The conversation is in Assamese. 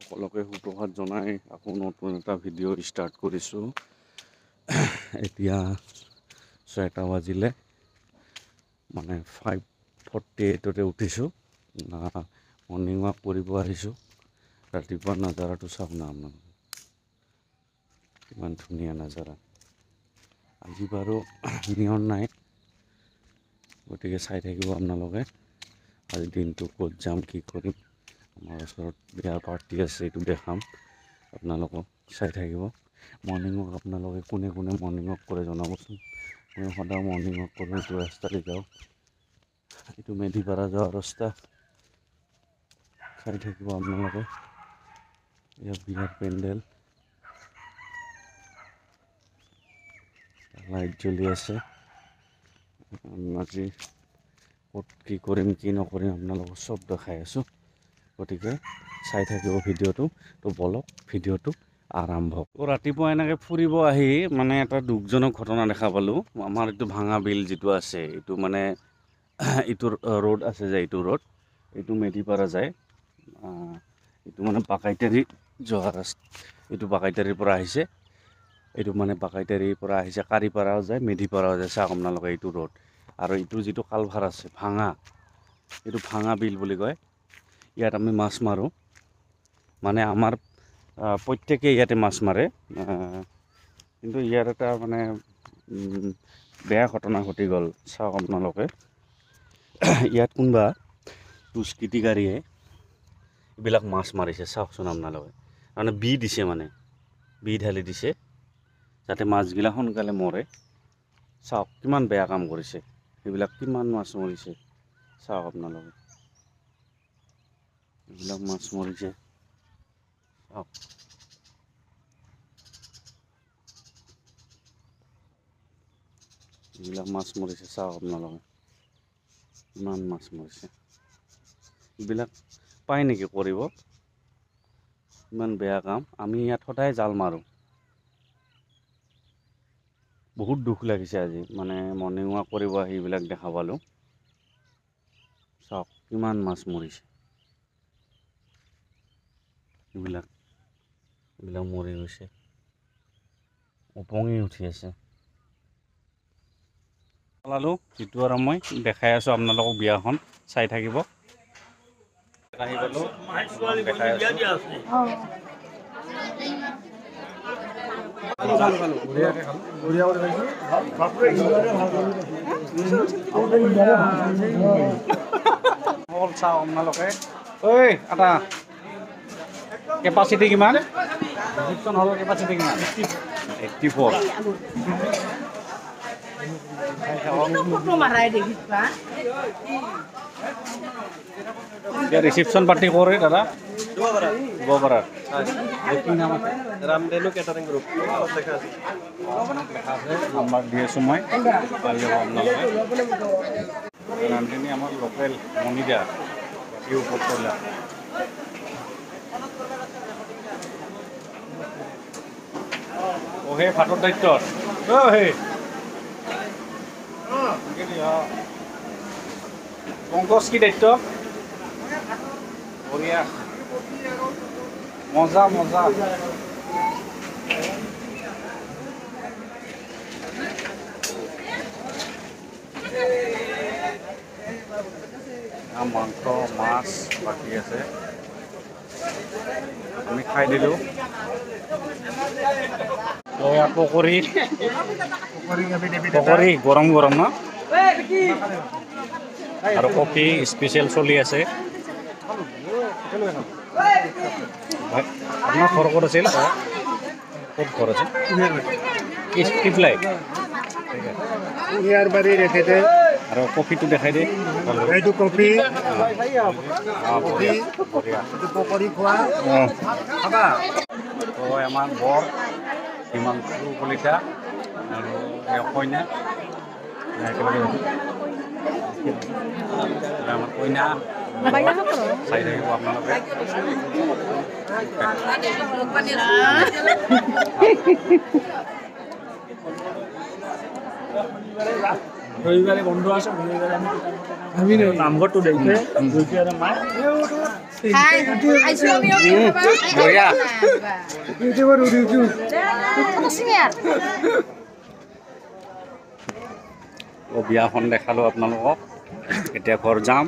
সকলোকে সুপ্ৰভাত জনাই আকৌ নতুন এটা ভিডিঅ' ষ্টাৰ্ট কৰিছোঁ। এতিয়া 6টা বাজিলে, মানে 5:48তে উঠিছোঁ। মৰ্ণিং ৱাক কৰিব আহিছোঁ। ৰাতিপুৱা নাজাৰাটো চাওক না আপোনালোকে, কিমান ধুনীয়া নাজাৰা। আজি বাৰু নিয়ৰ নাই, গতিকে চাই থাকিব আপোনালোকে। আজি দিনটো ক'ত যাম, কি কৰিম। আমাৰ ওচৰত বিয়াৰ পাৰ্টি আছে, এইটো দেখাম আপোনালোকক, চাই থাকিব। মৰ্ণিং ৱাক আপোনালোকে কোনে কোনে মৰ্ণিং ৱাক কৰে জনাবচোন। মই সদায় মৰ্ণিং ৱাক কৰোঁ, এইটো ৰাস্তাতে যাওঁ। এইটো মেধিপাৰা যোৱা ৰাস্তা, চাই থাকিব আপোনালোকে। এয়া বিয়াৰ পেণ্ডেল, লাইট জ্বলি আছে। আজি ক'ত কি কৰিম কি নকৰিম আপোনালোকক চব দেখাই আছোঁ, গতিকে চাই থাকিব ভিডিঅ'টো। তো বলক ভিডিঅ'টো আৰম্ভ। ৰাতিপুৱা এনেকৈ ফুৰিব আহি মানে এটা দুখজনক ঘটনা দেখা পালোঁ। আমাৰ এইটো ভাঙা বিল যিটো আছে, এইটো মানে এইটো ৰোড আছে যে, এইটো মেধিপাৰা যায়। এইটো মানে বাকাইটাৰী যোৱা ৰাস্তা, এইটো বাকাইটাৰীৰ পৰা আহিছে। এইটো মানে বাকাইটাৰীৰ পৰা আহিছে, কাৰিপাৰাও যায়, মেধিপাৰাও যায়। চাওক আপোনালোকে এইটো ৰোড। আৰু এইটো যিটো কালভাৰ আছে ভাঙা, এইটো ভাঙা বিল বুলি কয়। ইয়াত আমি মাছ মাৰোঁ, মানে আমাৰ প্ৰত্যেকেই ইয়াতে মাছ মাৰে। কিন্তু ইয়াত এটা মানে বেয়া ঘটনা ঘটি গ'ল। চাওক আপোনালোকে, ইয়াত কোনোবা দুষ্কৃতি গাড়ীয়ে এইবিলাক মাছ মাৰিছে। চাওকচোন আপোনালোকে, মানে দিছে, মানে ঢালি দিছে যাতে মাছবিলাক সোনকালে মৰে। চাওক কিমান বেয়া কাম কৰিছে, সেইবিলাক কিমান মাছ মৰিছে চাওক আপোনালোকে। এইবিলাক মাছ মৰিছে চাওক। এইবিলাক মাছ মৰিছে চাওক আপোনালোকে, কিমান মাছ মৰিছে। এইবিলাক পায় নেকি কৰিব, ইমান বেয়া কাম। আমি ইয়াত সদায় জাল মাৰোঁ। বহুত দুখ লাগিছে আজি, মানে মৰ্ণিং ৱাক কৰিব আহি এইবিলাক দেখা পালোঁ। চাওক কিমান মাছ মৰিছে, এইবিলাক মৰি গৈছে, উপঙি উঠি আছে। চলালোঁ যিটো আৰু মই দেখাই আছোঁ আপোনালোকক, বিয়াখন চাই থাকিব। আহি গ'লোঁ, দেখাই আছোঁ। চাওক আপোনালোকে, ঐ এটা কেপাচিটি কিমান, ৰিচিপশ্যন হলৰ কেপাচিটি কিমান? 84। এতিয়া ৰিচিপশ্যন পাৰ্টি কৰে দাদা গোৱাপাৰাৰ। কি নাম আছে? ৰামধেনু কেটাৰিং গ্ৰুপ। লেখা আছে, নাম্বাৰ দি আছোঁ মই, পাই যাব আপোনালোকে। ৰান্ধনী আমাৰ লোকেল মণিদা, ইউ পটলা। সেই ভাতৰ দায়িত্বত সেই পংকজ কি দায়িত্ব? বঢ়িয়া, মজা মজা। মাংস মাছ বাকী আছে, আমি খাই দিলোঁ। পকৰি গৰম গৰম ন, আৰু কফি স্পেচিয়েল চলি আছে। আপোনাৰ ঘৰ ক'ত আছিল? ক'ত ঘৰ আছিল? টিপলাই আৰু কফিটো দেখাই দিয়ে। এইটো কফি, পকৰি খোৱা আমাৰ বৰ হিমাংশু কলিতা আৰু কইনা, আমাৰ কইনা চাই থাকিব আপোনালোকে। ৰবিবাৰে বন্ধ আছে ৰবিবাৰে আমি নামঘৰটো দেখে দুইটা মাই বঢ়িয়া বিয়াখন দেখালোঁ আপোনালোকক এতিয়া ঘৰ যাম